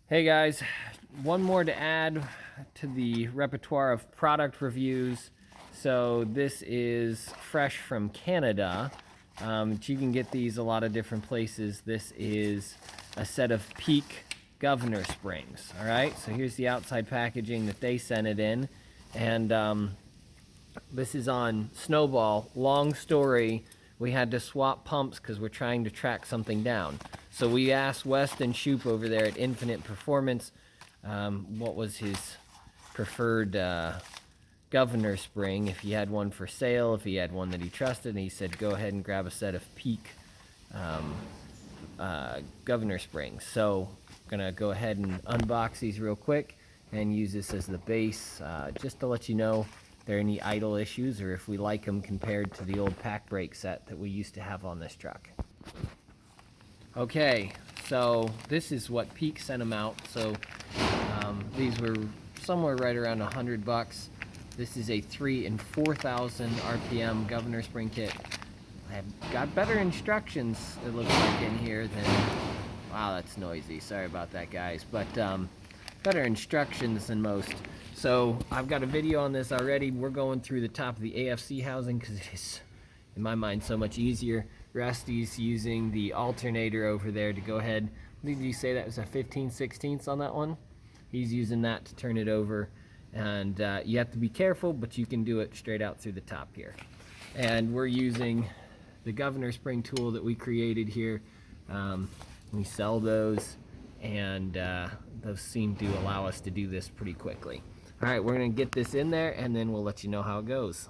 Hey guys, one more to add to the repertoire of product reviews. So this is fresh from Canada. You can get these a lot of different places. This is a set of Peak governor springs. All right, so here's the outside packaging that they sent it in. And this is on Snowball. Long story, we had to swap pumps because we're trying to track something down. So we asked Weston Shupe over there at Infinite Performance what was his preferred governor spring, if he had one for sale, if he had one that he trusted, and he said go ahead and grab a set of Peak governor springs. So I'm gonna go ahead and unbox these real quick and use this as the base just to let you know if there are any idle issues or if we like them compared to the old Pacbrake set that we used to have on this truck. Okay, so this is what Peak sent them out. So these were somewhere right around $100. This is a 3 and 4,000 RPM governor spring kit. I've got better instructions, it looks like, in here than... Wow, that's noisy. Sorry about that, guys. But better instructions than most. So I've got a video on this already. We're going through the top of the AFC housing because it is, in my mind, so much easier. Rusty's using the alternator over there to go ahead. Did you say that was a 15/16 on that one? He's using that to turn it over. And you have to be careful, but you can do it straight out through the top here. And we're using the governor spring tool that we created here. We sell those, and those seem to allow us to do this pretty quickly. All right, we're gonna get this in there, and then we'll let you know how it goes.